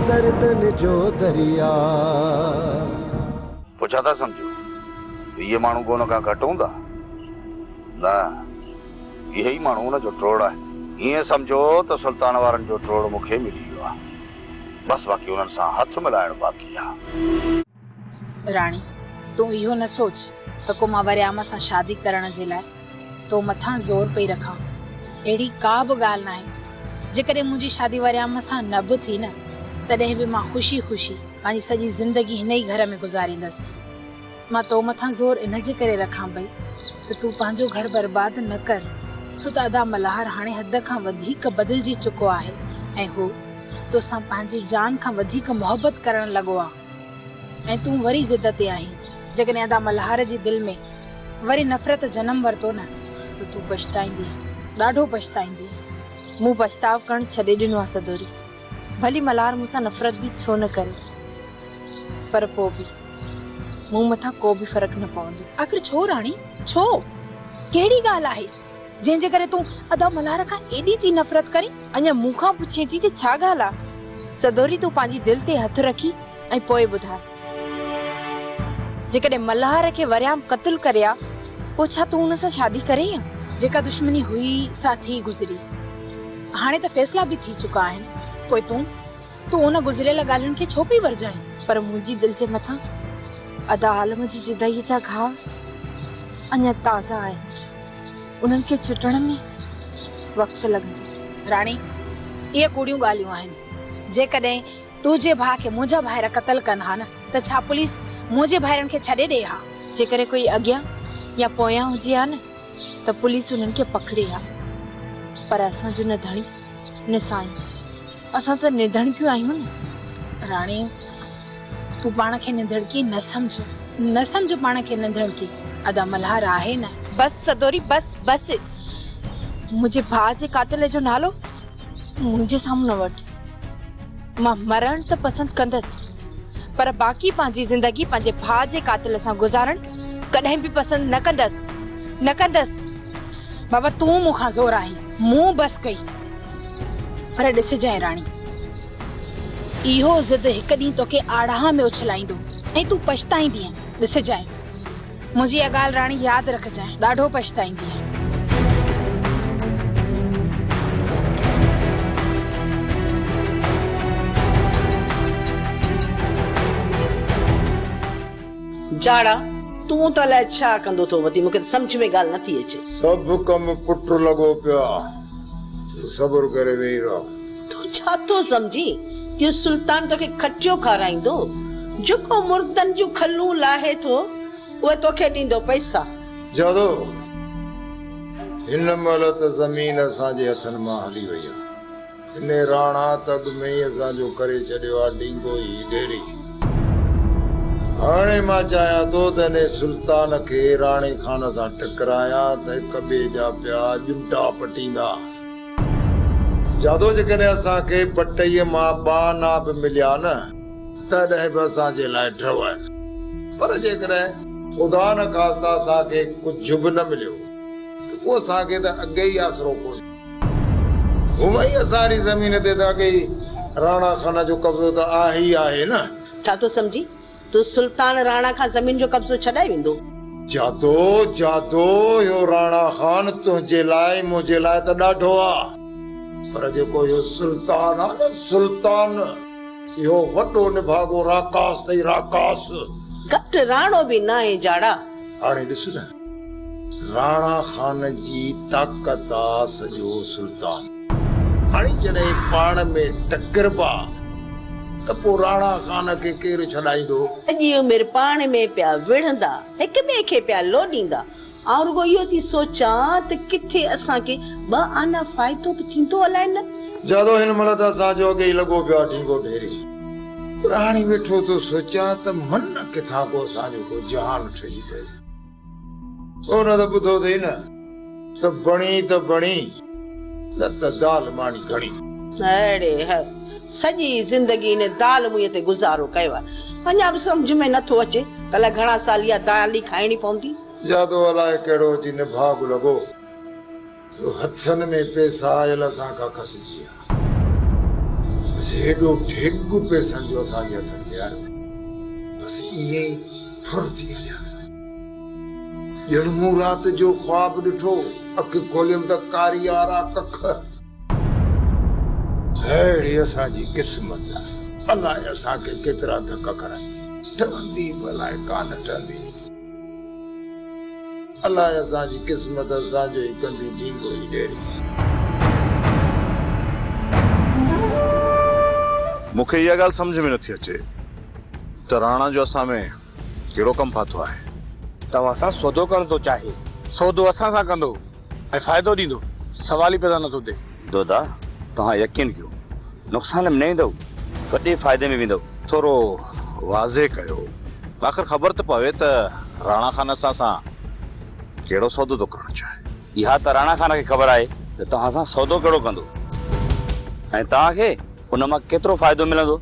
दर्दन जो दरिया। पुछा था समझो ये मानू कोन का घट हूंदा ना, यही मानू न जो टोड़ है। ये समझो तो सुल्तान वारन जो टोड़ मुखे मिली वियो आहे, बस बाक़ी उन्हनि सां हथ मिलाइण बाक़ी आहे। राणी तू इहो न सोच त को मां वरियाम सां शादी करण जे लाइ तो मथां ज़ोर पई रखां। अहिड़ी का बि ॻाल्हि न आहे। जेकॾहिं मुंहिंजी शादी वरियाम सां न बि थी न तॾहिं बि मां ख़ुशी ख़ुशी पंहिंजी सॼी ज़िंदगी हिन ई घर में गुज़ारींदसि। मां तो मथां ज़ोर इन जे करे रखां पई त तूं पंहिंजो घर बर्बाद न कर, छो त अदा मल्हार हाणे हद खां वधीक बदिलजी चुको आहे ऐं हू तोसां पंहिंजी जान खां वधीक मोहबत करण लॻो आहे। ऐं तूं वरी ज़िद ते आहीं। जेकॾहिं अदा मल्हार जी दिलि में वरी नफ़रत जनम वरितो न त तूं पछताईंदी, ॾाढो पछताईंदी। मूं पछताव करण छॾे ॾिनो आहे सदोरी। भली मल्हार मूंसां नफ़रत बि छो न करे, पर पोइ बि मूं मथां को बि फ़र्क़ु न पवंदो। आख़िर छो राणी, छो? कहिड़ी ॻाल्हि आहे जंहिंजे करे तूं अदा मल्हार खां एॾी थी नफ़रत करीं? अञा मूंखां पुछे थी त छा ॻाल्हि आहे? सदोरी तूं पंहिंजी दिलि ते हथ रखी ऐं पोइ ॿुधाए, जेकॾहिं मल्हार खे वरियाम क़त्ल करे आ पोइ छा तूं हुन सां शादी करे या? जेका दुश्मनी हुई सा थी गुज़री, हाणे त फ़ैसला बि थी चुका आहिनि। पोइ तूं उन गुज़रियल ॻाल्हियुनि खे छो पई वरजाईं? पर मुंहिंजी दिलि जे मथां अदा आलम जी जुदाईअ जा घाव अञा ताज़ा आहिनि। उन्हनि खे छुटण में वक़्तु लॻंदो। राणी इहे कूड़ियूं ॻाल्हियूं आहिनि। जेकॾहिं तुंहिंजे भाउ खे मुंहिंजा भाइर क़त्ल कनि हा न त छा पुलिस मुंहिंजे भाइरनि खे छॾे ॾे हा? जेकॾहिं कोई अॻियां या पोयां हुजे हा न त पुलिस उन्हनि खे पकड़े हा। पर असांजो न धणी न साईं, असां त निधणकियूं आहियूं न। राणी तूं पाण खे निधड़की न समझ पाण खे निधड़की। अदा मल्हार आहे न। बस सदोरी बस बस। मुंहिंजे भाउ जे कातिल जो नालो मुंहिंजे साम्हूं न वठ। मां मरण त पसंदि कंदसि, पर बाक़ी पंहिंजी ज़िंदगी पंहिंजे भाउ जे कातिल सां गुज़ारण कॾहिं बि पसंदि न कंदसि। बाबा तूं मूंखां ज़ोर आई, मूं बस कई, पर ॾिसजांइ राणी, इहो ज़िद हिकु ॾींहुं तोखे आड़हा में उछलाईंदो ऐं तूं पछताईंदीअ। ॾिसजांइ, मुंहिंजी इहा ॻाल्हि राणी यादि रखजांइ, ॾाढो पछताईंदीअ। जाड़ा तूं त अलाए छा कंदो थो वधी, मूंखे सम्झ में ॻाल्हि नथी अचे। सभु कम पुट लॻो पिया, सब्र करे वेही रहो। तूं छा थो सम्झी कि सुल्तान तोखे खटियो खाराईंदो? जेको मुर्दनि जूं खलूं लाहे थो उहे तोखे ॾींदो पैसा। जादो हिन महिल त ज़मीन असांजे हथनि मां हली वई आहे। हिन राणा तग में ई असांजो करे छॾियो आहे डींगो ई ढेरी। हाणे मां चाहियां थो त हिन सुल्तान खे राणे खान सां टकराया त हिक ॿिए जा पिया जुंटा पटींदा। जादो जेकॾहिं असांखे पटईअ मां बाना बि मिलिया न तॾहिं बि असांजे लाइ ड्रव आहिनि, पर जेकॾहिं ख़ुदा न ख़ास्ता असांखे कुझु बि न मिलियो त पोइ असांखे त अॻे ई आसरो कोन्हे। हुअं ई असांजी ज़मीन ते त अॻे ई राणा खान जो कब्ज़ो त आहे ई आहे न। छा थो सम्झी तूं सुल्तान राणा खां ज़मीन जो कब्ज़ो छॾाए वेंदो? जादो इहो राणा खान तुंहिंजे लाइ मुंहिंजे लाइ त ॾाढो आहे, पर जेको इहो सुल्तान आहे न सुल्तान, इहो वॾो निभागो राकास अथई राकास। घटि राणो बि न आहे जाड़ा। हाणे ॾिस न, राणा खान जी ताक़त आहे सॼो सुल्तान। हाणे जॾहिं पाण में टकरबा त पोइ राणा खान खे केरु छॾाईंदो? अॼु उमिर पाण में पिया विढ़ंदा, हिक ॿिए खे पिया लोॾींदा। ऐं रुगो इहो थी सोचां त किथे असांखे 2 आना फ़ाइदो बि थींदो अलाए न। जादो हिन महिल त असांजो अॻे ई लॻो पियो आहे ढींगो ढेरी। पर हाणे वेठो थो सोचां त मन किथां को असांजो को जहान ठही पए। उन त ॿुधो अथई न त बणी न त दाल माणी घणी। अड़े हर सॼी ज़िंदगी इन दाल मुंहिंजे ते गुज़ारो कयो आहे, अञा बि सम्झ में नथो अचे त अलाए घणा साल इहा दाल ई खाइणी पवंदी। जादो अलाए कहिड़ो जी निभाग लॻो, हथनि में पैसा आयल असां खां खसिजी विया। हेॾो ढिग पैसनि जो असांजे हथनि में आयो बसि ईअं ई फुरती हलिया ॼण मूं राति जो ख्वाब ॾिठो अखि खोलियमि त कारी आरा कख अहिड़ी असांजी क़िस्मत अलाए असांखे केतिरा धक कराई ठहंदी भलाए कान ठहंदी अलाए असांजी क़िस्मत असांजो ई कंदी ढींगो ई ॾेरी मूंखे इहा ॻाल्हि सम्झ में नथी अचे त राणा जो असां में कहिड़ो कमु फाथो आहे तव्हां सां सौदो करण थो चाहे सौदो असां सां कंदो ऐं फ़ाइदो ॾींदो सवाल ई पैदा नथो थिए दोदा तव्हां यकीन कयो नुक़सान में न ईंदव वॾे फ़ाइदे में वेंदव थोरो वाज़े कयो आख़िर ख़बर त पवे त राणा खान असां सां कहिड़ो सौदो थो करणु चाहे इहा त राणा खान खे ख़बर आहे त तव्हां सां सौदो कहिड़ो कंदो ऐं तव्हांखे उन मां केतिरो फ़ाइदो मिलंदो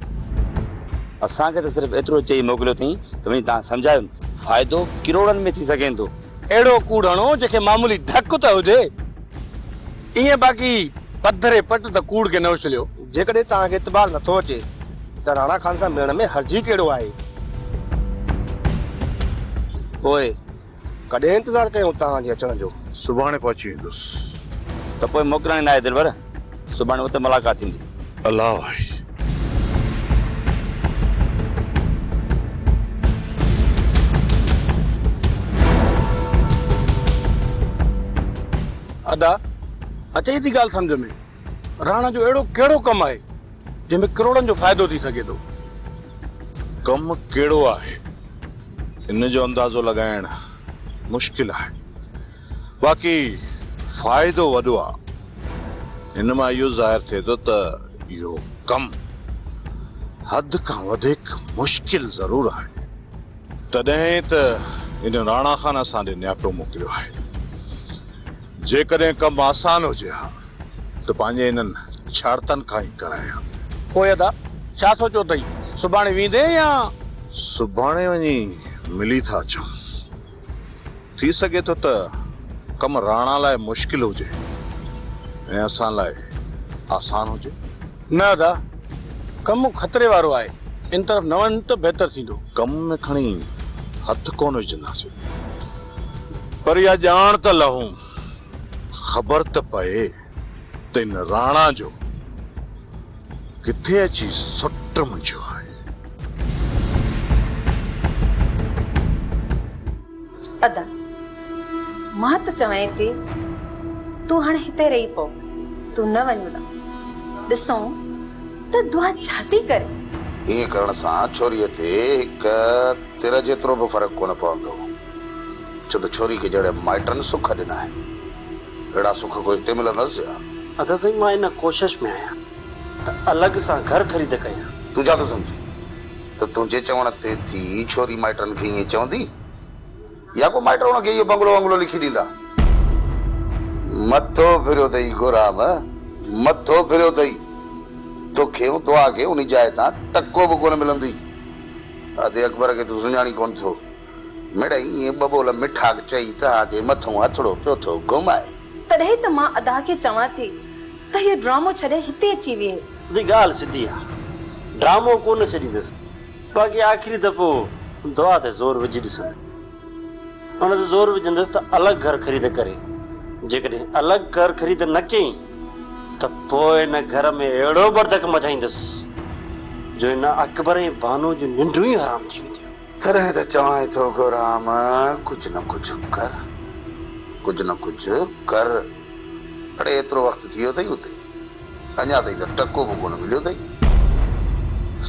असांखे त सिर्फ़ु एतिरो चई मोकिलियो अथई त वञी तव्हां सम्झायो फ़ाइदो किरोड़नि में थी सघे थो अहिड़ो कूड़ हणो जंहिंखे मामूली ढक त हुजे ईअं बाक़ी पधरे पट त कूड़ खे न उछलियो जेकॾहिं तव्हांखे इतबार नथो अचे त राणा खान सां मिलण में हर्जी कहिड़ो आहे पोइ कॾहिं इंतज़ारु कयूं तव्हांजे अचण जो सुभाणे पहुची वेंदुसि त पोइ मोकिलण न आहे दिलबर सुभाणे हुते मुलाक़ात थींदी अलाह भाई अदा अचे थी ॻाल्हि सम्झ में राणा जो अहिड़ो कहिड़ो कमु आहे जंहिंमें करोड़नि जो फ़ाइदो थी सघे थो कमु कहिड़ो आहे इन जो अंदाज़ो लॻाइण मुश्किल आहे बाक़ी फ़ाइदो वॾो आहे हिन मां इहो ज़ाहिर थिए थो त इहो कमु हद खां वधीक मुश्किल ज़रूरु आहे तॾहिं त इन राणा खान असां ॾे न्यापो मोकिलियो आहे जेकॾहिं कमु आसान हुजे हा त पंहिंजे इन्हनि छाड़तनि खां ई कराया पोइ अदा छा सोचियो अथई सुभाणे वेंदे या सुभाणे वञी मिली था अचूंसि थी सघे थो त कमु राणा लाइ मुश्किल हुजे ऐं असां लाइ आसान हुजे न अदा कमु ख़तरे वारो आहे इन तरफ़ न वञ त बहितर थींदो कम में खणी हथ कोन विझंदासीं पर इहा ॼाण त लहूं ख़बर त पए त इन राणा जो किथे अची सुट मुंहिंजो आहे अदा मां त चवां थी तूं हाणे हिते रही पओ तूं न वञ ॾिसूं त दुआ छा थी करे ईअं करण सां छोरीअ ते हिकु तिर जेतिरो बि फ़र्क़ु कोन पवंदो छो त छोरी खे जहिड़े माइटनि सुख ॾिना आहिनि अहिड़ा सुख कोई हिते मिलंदसि या अदा साईं मां इन कोशिश में आहियां त अलॻि सां घर ख़रीद कयां तूं छा थो सम्झी त तुंहिंजे चवण ते थी छोरी माइटनि खे ईअं चवंदी या को माइट हुनखे इहो बंगलो वंगलो लिखी ॾींदा मथो फिरियो अथई गुराम मथो फिरियो अथई तोखे दुआ खे उन जाइ तां टको बि कोन मिलंदी आदे अकबर खे तूं सुञाणी कोन थो मिड़ई ईअं ॿ ॿोल मिठा चई तव्हांजे मथो हथड़ो पियो थो घुमाए तॾहिं त मां अदा खे चवां थी त इहो ड्रामो छॾे हिते अची वेह ॻाल्हि सिधी आहे ड्रामो कोन छॾींदुसि बाक़ी आख़िरी दफ़ो दुआ ते ज़ोर विझी ॾिसंदुसि हुन ते ज़ोर विझंदुसि त अलॻि घर ख़रीद करे जेकॾहिं अलॻि घर ख़रीद न कयईं त पोइ हिन घर में अहिड़ो बर्दक मचाईंदुसि जो हिन अकबर ऐं बानो जूं निंडूं ई हराम थी वेंदियूं तॾहिं त चवां थो गुराम कुझु न कुझु कर अड़े एतिरो वक़्तु थी वियो अथई उते अञा ताईं त टको बि कोन मिलियो अथई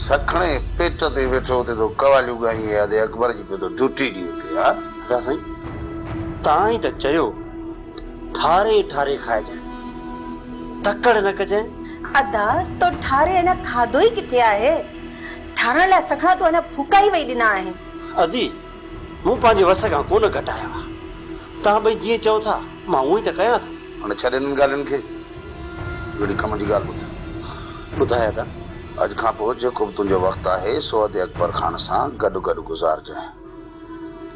सखणे पेट ते वेठो हुते तो कवालियूं ॻाई यादे अकबर जी पियो तो ड्यूटी ॾी हुते हा अदा साईं तव्हां ई त चयो ठारे ठारे खाइजांइ तकड़ न कजांइ अदा तो ठारे न खाधो ई किथे आहे ठारण लाइ सखणा तो अञा फूका ई वेई ॾिना आहिनि अदी मूं पंहिंजे वस खां कोन घटाया हुआ तव्हां ॿई जीअं चओ था मां उहो ई त कयां थो हाणे छॾ हिननि ॻाल्हियुनि खे अहिड़ी कम जी ॻाल्हि ॿुधाया था अॼु खां पोइ जेको बि तुंहिंजो वक़्तु आहे सो अदे अकबर खान सां गॾु गॾु गुज़ारजांइ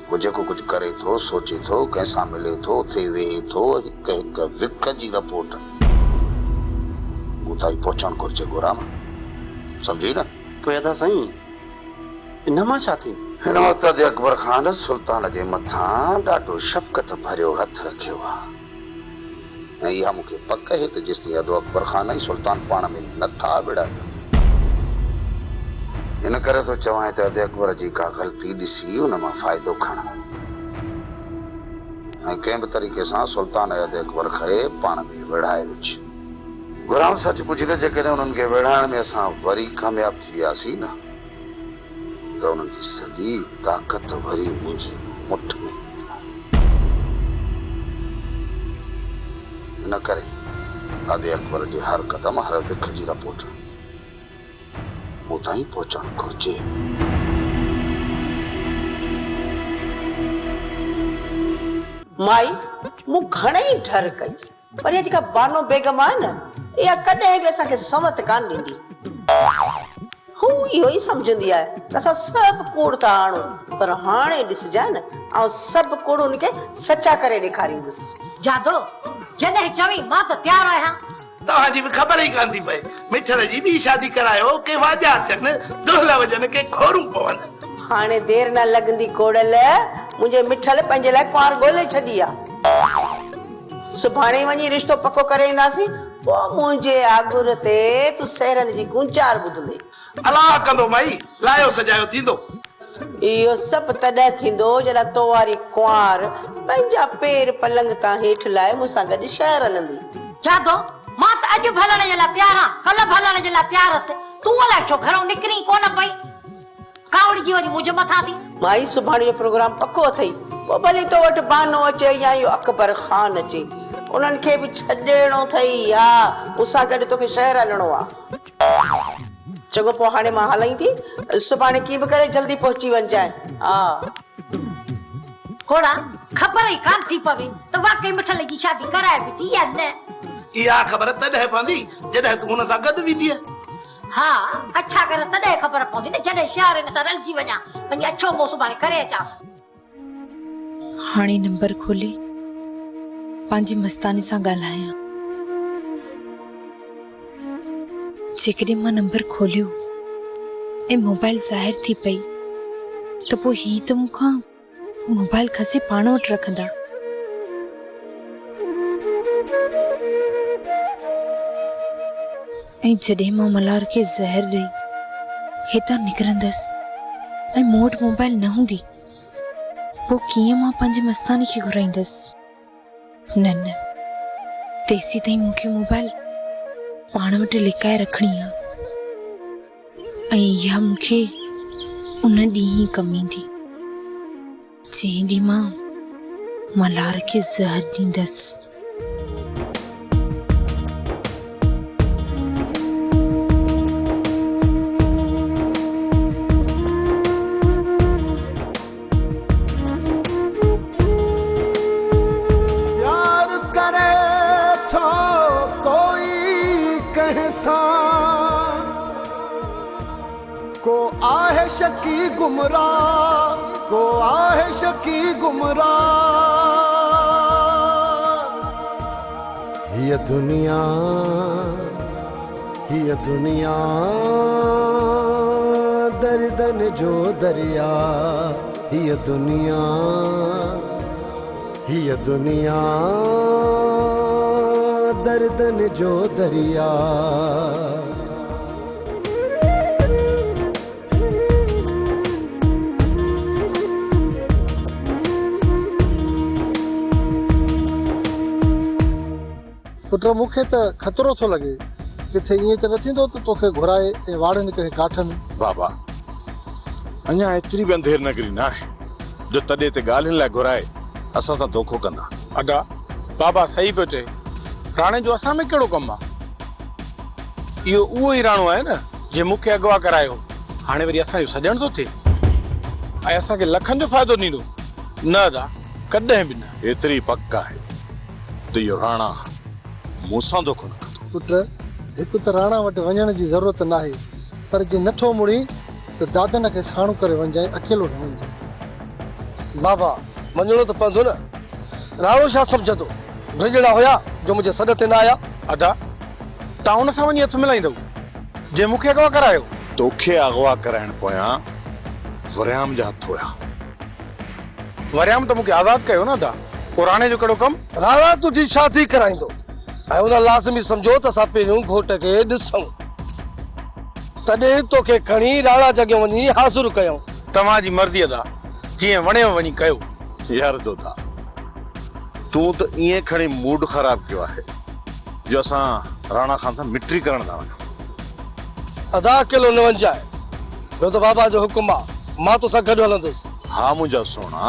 वो जेको कुझु करे थो सोचे थो कंहिंसां मिले थो उते वेहे थो हिकु हिकु विक जी रिपोर्ट मूं ताईं पहुचणु घुरिजे गुराम समझी न? पोइ अदा साईं इन मां छा थी? हिन वक़्त ते अकबर खान सुल्तान जे मथां ॾाढो शफ़क़त भरियो हथ रखियो आहे ऐं इहा मूंखे पक आहे त जेसिताईं अदो अकबर खान ऐं सुल्तान पाण में नथा विढ़नि। इन करे थो चवां त अदे अकबर जी का ग़लती ॾिसी उन मां फ़ाइदो खण ऐं कंहिं बि तरीक़े सां सुल्तान ऐं अदे अकबर खे पाण में विढ़ाए विझ। घुरां सच पुछी त जेकॾहिं उन्हनि खे विढ़ाइण में असां वरी कामयाब थी वियासीं न त उन्हनि जी सॼी ताक़त वरी मुंहिंजी मुठ में ईंदी। इन करे आदे अकबर जे हर क़दम हर विख जी रिपोर्ट मूं ताईं पहुचणु घुरिजे। माई मूं घणेई डर कई पर इहा जेका बानो बेगम आहे न इहा कॾहिं बि असांखे समत कान ॾींदी। हू इहो ई सम्झंदी आहे त असां सभु कूड़ था आणूं पर हाणे ॾिसजांइ न ऐं सभु कूड़ उनखे सचा करे ॾेखारींदुसि। जादो जॾहिं चवी मां त तयारु आहियां। तव्हांजी बि ख़बर ई कान थी पए मिठल जी ॿी शादी करायो के वाजा थियनि दोहला वजनि के खोरूं पवनि। हाणे देर न लॻंदी कोड़ल मुंहिंजे मिठल पंहिंजे लाइ कुंवार ॻोल्हे छॾी आहे। सुभाणे वञी रिश्तो पको करे ईंदासीं पोइ मुंहिंजे आगुर ते तूं सेरनि जी गुंचार ॿुधंदे। अलाह कंदो माई लायो सजायो थींदो। इहो सभु तॾहिं थींदो जॾहिं तो वारी कुंवार पंहिंजा पेर पलंग तां हेठि लाइ मूंसां गॾु शहर हलंदी। जादो मां त अॼु भलण जे लाइ तयारु आहियां कल्ह भलण जे लाइ तयारु हुअसि तूं अलाए छो घरों निकिरी कोन पई। कावड़ी जी वरी मुंहिंजे मथां थी। माई सुभाणे जो प्रोग्राम पको अथई पोइ भले तो वटि बानो अचे या इहो अकबर खान अचे उन्हनि खे बि छॾिणो अथई। हा मूंसां गॾु तोखे शहर हलणो आहे। चङो पोइ हाणे मां हलां थी सुभाणे कीअं बि करे जल्दी पहुची वञजांइ। हा कोड़ा ख़बर ई कान थी पवे त वाकई मिठल जी शादी कराए बि थी या न। इहा ख़बर तॾहिं पवंदी जॾहिं तूं हुन सां गॾु वेंदीअ। हा अच्छा करे तॾहिं ख़बर पवंदी न जॾहिं शहर हिन सां रलिजी वञा वञी अछो मुंहुं सुभाणे करे अचांसि। हाणे नंबर खोले पंहिंजी मस्तानी सां ॻाल्हायां। जेकॾहिं मां नंबर खोलियो ऐं मोबाइल ज़ाहिर थी पई त पोइ ही त मूंखां मोबाइल खसे पाण वटि रखंदा। ऐं जॾहिं मां मल्हार खे ज़हर ॾेई हितां निकिरंदसि ऐं मूं वटि मोबाइल न हूंदी पोइ कीअं मां पंहिंजी मस्तानी खे घुराईंदसि। न न तेसी ताईं मूंखे मोबाइल पाण वटि लिकाए रखणी आहे ऐं इहा मूंखे उन ॾींहुं ई कमु ईंदी जंहिं ॾींहुं मां मल्हार खे ज़हर ॾींदसि। प्यार करे थो कोई कहसा को आहे शकी गुमराह को आहे शकी गुमराह। ये दुनिया दर्दन जो दरिया। ये दुनिया दर्दन जो दरिया। पुट मूंखे त ख़तरो थो लॻे किथे ईअं त न थींदो त तोखे घुराए ऐं वाड़नि कंहिं काठनि। बाबा अञा एतिरी बि अंधेर नगरी न आहे जो तॾहिं ते ॻाल्हियुनि लाइ घुराए असां सां धोखो कंदा। अदा बाबा सही पियो चए राणे जो असां में कहिड़ो कमु आहे। इहो उहो ई राणो आहे न जे मूंखे अगवा करायो हाणे वरी असांजो सॼण थो थिए ऐं असांखे लखनि जो फ़ाइदो ॾींदो। न अदा कॾहिं बि न। एतिरी पक आहे त इहो राणा मूंसां धोखो न कंदो। पुट हिकु त राणा वटि वञण जी ज़रूरत न आहे पर जे नथो मुड़ी त दादन खे साणो करे वञजांइ अकेलो न वञजांइ। बाबा वञणो त पवंदो न। राणो छा सम्झंदो ड्रिजड़ा हुया जो मुंहिंजे सॾ ते न आया। अदा तव्हां हुन सां वञी हथु मिलाईंदव जे मूंखे अगवा करायो। तोखे अगवा कराइण पोयां वरियाम जा हथ हुया। वरियाम तो मूंखे आज़ाद कयो न था, पोइ राणे जो कहिड़ो कमु? राणा तुंहिंजी शादी कराईंदो ऐं उन लाज़मी सम्झो त असां पहिरियों घोट खे ॾिसूं, तॾहिं तोखे खणी राणा जॻहि वञी हाज़ुर कयूं। तव्हांजी मर्ज़ीअ था, जीअं वणेव वञी कयो। यार दोता, तूं त ईअं खणी मूड ख़राब कयो आहे जो असां राणा खान सां मिट्री करण था वञूं। अदा किलो न वञजाए, ॿियो त बाबा जो हुकुम आहे, मां तोसां गॾु हलंदुसि। हा मुंहिंजा सोना,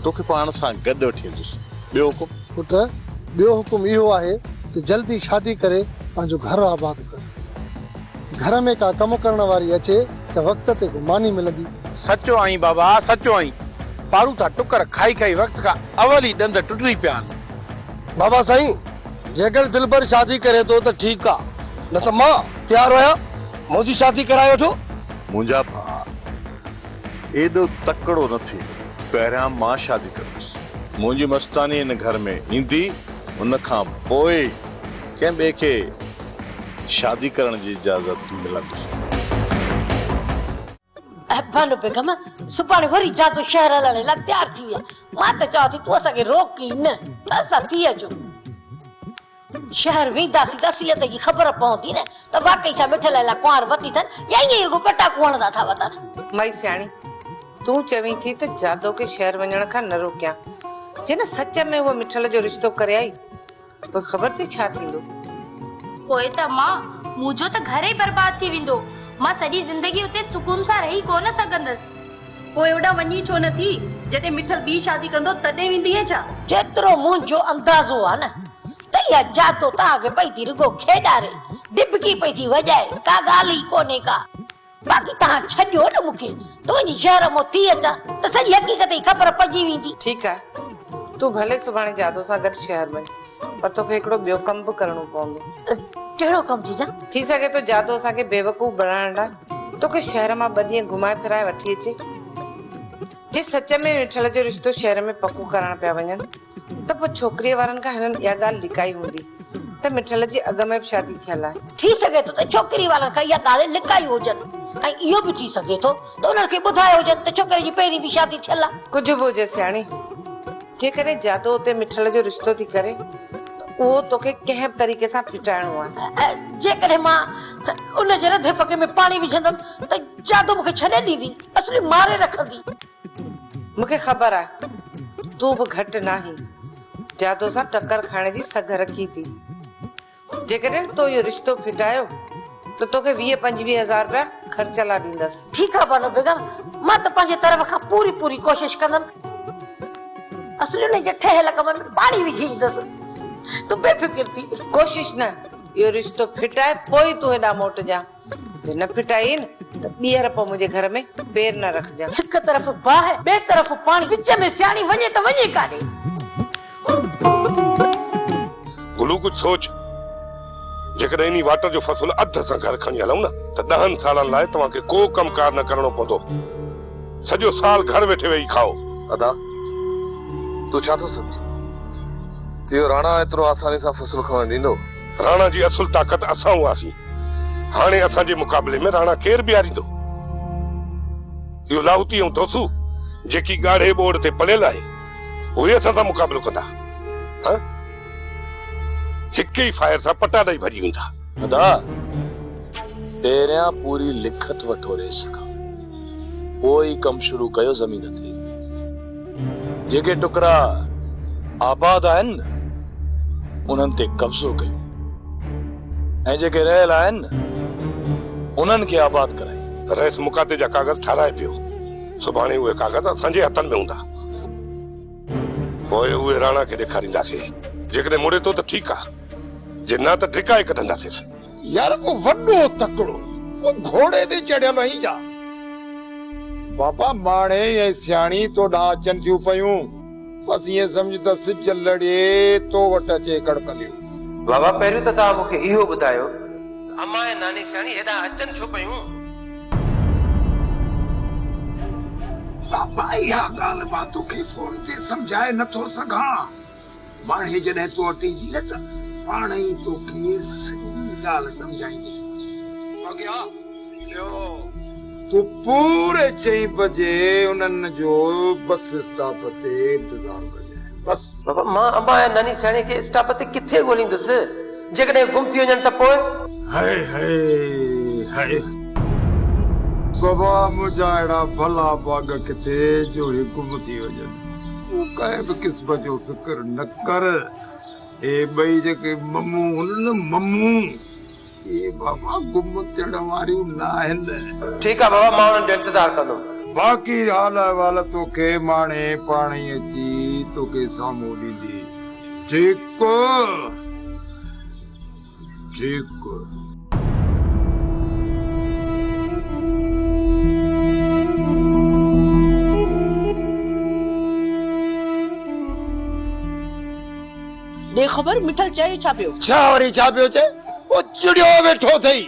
तोखे पाण सां गॾु वठी हलंदुसि। ॿियो हुकुम? पुट, ॿियो हुकुम इहो आहे त जल्दी शादी करे पंहिंजो घर आबाद कर। घर में का कमु करण वारी अचे त वक़्त ते को मानी मिलंदी। सचो आई बाबा, सचो आई। पारू था टुकर खाई खाई वक़्त खां अवल ई ॾंद टुटी पिया आहिनि। बाबा साईं, जेकर दिलबर शादी करे तो त ठीकु आहे, न त मां तयारु आहियां, मुंहिंजी शादी कराए वठो। मुंहिंजा भाउ एॾो तकड़ो न थी, पहिरियां मां शादी कंदुसि। मुंहिंजी मस्तानी हिन घर में ईंदी, उन खां पोइ कंहिं ॿिए खे शादी करण जी इजाज़त मिलंदी। भानु बेगम सुभाणे वरी जादू शहर हलण लाइ तयार थी विया। मां त चवां थी तूं असांखे रोकी न, त असां थी अचूं। शहर वेंदासीं त असलियत जी ख़बर पवंदी न त वाकई छा मिठल लाइ कुंवार वती अथनि या ईअं रुगो पटाकू हणंदा था वतनि। माई सियाणी, तूं चवीं थी त जादो खे शहर वञण खां न रोकियां, जिन सच में उहा मिठल जो रिश्तो करे आई, पोइ ख़बर थी छा थींदो? पोइ त मां मुंहिंजो त घर ई बर्बाद थी वेंदो। मां सॼी ज़िंदगी उते सुकून सां रही कोन सघंदसि। पोइ ओॾा वञी छो न थी? जॾहिं मिठल ॿी शादी कंदो तॾहिं वेंदीअ छा? जेतिरो मुंहिंजो अंदाज़ो आहे न त इहा जातो तव्हांखे पई थी रुगो खेॾारे, डिबकी पई थी वॼाए, का ॻाल्हि ई कोन्हे का। बाक़ी तव्हां छॾियो न मूंखे, त वञी शहर मां थी अचां त सॼी हक़ीक़त जी ख़बर पइजी वेंदी। ठीकु आहे, तूं भले सुभाणे जादो सां गॾु शहर वञ, पर तोखे हिकिड़ो ॿियो कमु बि करणो पवंदो। कहिड़ो कमु जीजा? थी सघे तो जादो असांखे बेवकूफ़ बणाइण लाइ तोखे शहर मां 2 ॾींहं घुमाए फिराए वठी अचे। जे सच में मिठल जो रिश्तो शहर में पको करण पिया वञनि त पोइ छोकिरीअ वारनि खां हिननि इहा ॻाल्हि लिकाई हूंदी त मिठल जी अॻ में बि शादी थियल आहे। थी सघे थो त छोकिरी वारनि खां इहा ॻाल्हि लिकाई हुजनि, ऐं इहो बि थी सघे थो त उन्हनि खे ॿुधायो हुजनि त छोकिरे जी पहिरीं बि शादी थियल आहे। कुझु बि हुजे सियाणी, जेकॾहिं जादो उते मिठल जो रिश्तो थी करे उहो तोखे कंहिं बि तरीक़े सां फिटाइणो आहे। जेकॾहिं मां उन जे रधे पके में पाणी विझंदमि त जादू मूंखे छॾे ॾींदी, असली मारे रखंदी। मूंखे ख़बर आहे तूं बि घटि नाहीं, जादो सां टकर खाइण जी सघ रखी थी। जेकॾहिं तो इहो रिश्तो फिटायो त तोखे 20-25 हज़ार रुपया ख़र्च लाइ ॾींदसि। ठीकु आहे बानो बेगम, मां त पंहिंजे तरफ़ खां पूरी कोशिश कंदमि। असली उन जे ठहियल कम में पाणी विझी ईंदसि। तूं बेफ़िक्र थी। कोशिश न, इहो रिश्तो फिटाए पोइ तूं हेॾा मोट जा। जे न फिटाई न त ॿीहर पोइ मुंहिंजे घर में पेर न रखजां। हिकु तरफ़ बाहि, ॿिए तरफ़ पाणी, विच में सियाणी वञे त वञे काॾे। गुलू कुछ सोच, जेकॾहिं इन वाटर जो फसल अध सां घर खणी हलूं न त 10 सालनि लाइ तव्हांखे को कमकार न करणो पवंदो। सॼो साल घर वेठे वेही खाओ। अदा, तू छा थो सम्झी? इहो राणा एतिरो आसानी सां फसल खणण ॾींदो? राणा जी असुल ताक़त असां हुआसीं, हाणे असांजे मुक़ाबले में राणा केर बीहारींदो? इहो लाहौती ऐं दोसू जेकी ॻाढ़े ॿोड़ ते पलियल आहे, उहे असां सां मुक़ाबिलो कंदा? हिक ई फायर सां पटा ॾेई भॼी वेंदा। अदा, पहिरियां पूरी लिखत वठो रे सघां, पोइ कमु शुरू कयो ज़मीन ते। जेके टुकरा आबाद आहिनि न, उन्हनि ते कब्ज़ो कयो, ऐं जेके रहियल आहिनि न, उन्हनि खे आबाद कराई। रइस मुकाते जा कागज़ ठाराए पियो, सुभाणे उहे कागज़ असांजे हथनि में हूंदा। पोइ उहे राणा खे ॾेखारींदासीं। जेकॾहिं मुड़े तो त ठीकु आहे, जे न त धिकाए कढंदासीं। यार को वॾो तकड़ो वो घोड़े ते चढ़ियल आई जा। बाबा माणे ऐं सियाणी तो ॾा अचनि थियूं पयूं, बस ये समझ त सिज लड़े तो वट अचे कड़कंदियूं। बाबा पहिरियों त तव्हां मूंखे इहो ॿुधायो, अम्मा ऐं नानी सियाणी हेॾा अचनि छो पयूं? बाबा इहा ॻाल्हि मां तोखे फोन ते सम्झाए नथो सघां। माणे जॾहिं तूं अटी जी न त पाण ई तोखे सॼी ॻाल्हि सम्झाईंदी। अॻियां तू पूरे 4 बजे उन्हनि जो बस स्टॉप ते इंतजार कजे बस। बाबा मां अंबा ऐं नानी साणी खे स्टॉप ते किथे ॻोल्हींदुसि जेकॾहिं गुम थी वञनि त पोइ। हाय हाय हाय बाबा मुंहिंजा अहिड़ा भला बाग किथे जो हे गुम थी वञनि। तूं कंहिं बि क़िस्म जो फिक्र न कर। हे ॿई जेके मम्मू आहिनि न मम्मू ये बाबा गुम थियण वारियूं न आहिनि। ठीकु आहे बाबा मां उन्हनि जो इंतज़ारु कंदुमि। बाक़ी हाल अहवाल तोखे माणे पाणे अची तोखे साम्हूं ॾींदी। ठीकु ठीकु। ॾे ख़बर मिठल चयो छा पियो? छा वरी छा पियो चए? ओ चिड़ियो वेठो थई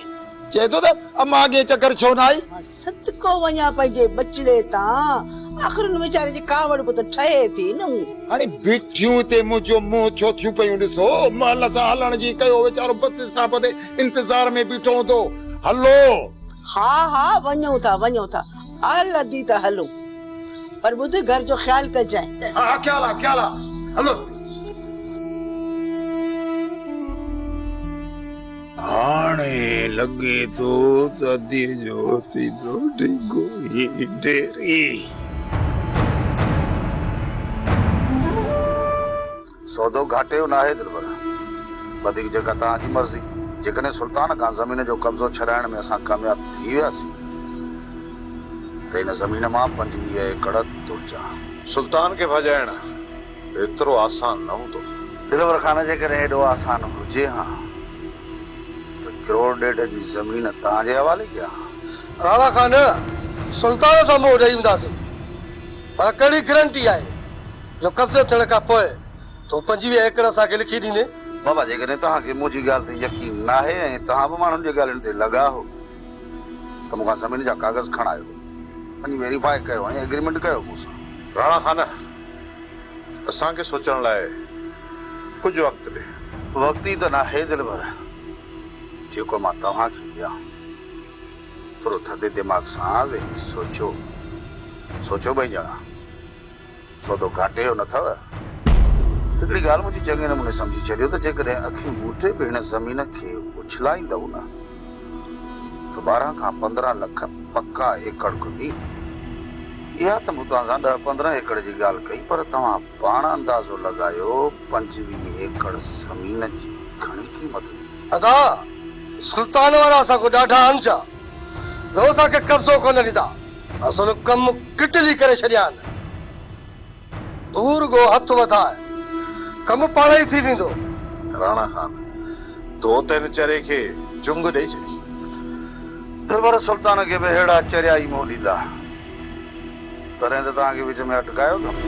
चए थो त अम्मा अॻे चकर छो न आई? सदको वञा पंहिंजे बचड़े तां आख़िर हुन वीचारे जी कावड़ बि त ठहे थी न। हाणे बीठियूं ते मुंहिंजो मुंहुं छो थियूं पयूं ॾिसो महल सां हलण जी कयो वीचारो बस स्टॉप ते इंतजार में बीठो हूंदो। हलो हा हा वञूं था हल अदी त हलूं पर ॿुध घर जो ख़्याल कजांइ। हा ख़्याल आहे हलो। हाणे लगे तो सदी जो थींदो ढिगो ही डेरी। सौदो घाटे जो न आहे दिलबर वधीक जेका तव्हांजी मर्ज़ी। जेकॾहिं सुल्तान खां ज़मीन जो कब्ज़ो छॾाइण में असां कामयाब थी वियासीं त हिन ज़मीन मां 25 एकड़ तुंहिंजा। सुल्तान खे भॼाइण एतिरो आसान न हूंदो। दिलबर खान जेकॾहिं हेॾो आसान हुजे हा त 1.5 करोड़ जी ज़मीन तव्हांजे हवाले कयां। राणा खान सुल्तान सां मुंहुं ॾेई ईंदासीं पर कहिड़ी गारंटी आहे जो कब्ज़ो थियण खां पोइ तो 25 एकड़ असांखे लिखी ॾींदे? बाबा जेकॾहिं तव्हांखे मुंहिंजी ॻाल्हि ते यकीन न आहे ऐं तव्हां बि माण्हुनि जी ॻाल्हियुनि ते लॻा हो त मूंखां ज़मीन जा कागज़ खणायो वञी वेरीफाई कयो ऐं एग्रीमेंट कयो मूंसां। राणा खान असांखे सोचण लाइ कुझु वक़्तु ॾे। वक़्तु ई त न आहे दिलबर जेको मां तव्हांखे ॾियां। थोरो थधे दिमाग़ सां वेही सोचो ॿई ॼणा सौदो घाटे जो न अथव। हिकिड़ी ॻाल्हि मुंहिंजी चङे नमूने सम्झी छॾियो त जेकॾहिं अखियूं ॿूटे बि हिन ज़मीन खे उछलाईंदव न त 12 खां 15 लख पक्का एकड़ कंदी। इहा त मूं तव्हां सां 10-15 एकड़ जी ॻाल्हि कई पर तव्हां पाण अंदाज़ो लॻायो 25 एकड़ ज़मीन जी घणी क़ीमत थींदी। अदा सुल्तान वारा असांखे ॾाढा अंजा जो असांखे कब्ज़ो कोन ॾींदा। असांजो कमु किटली करे छॾिया आहिनि। दूर गो हथ वधाए कमु पाण ई थी वेंदो। राणा खान तो त हिन चरे खे चुंग ॾेई छॾी। दिलबर सुल्तान खे बि अहिड़ा चरिया ई मोह ॾींदा तॾहिं त तव्हांखे विच में अटकायो अथमि।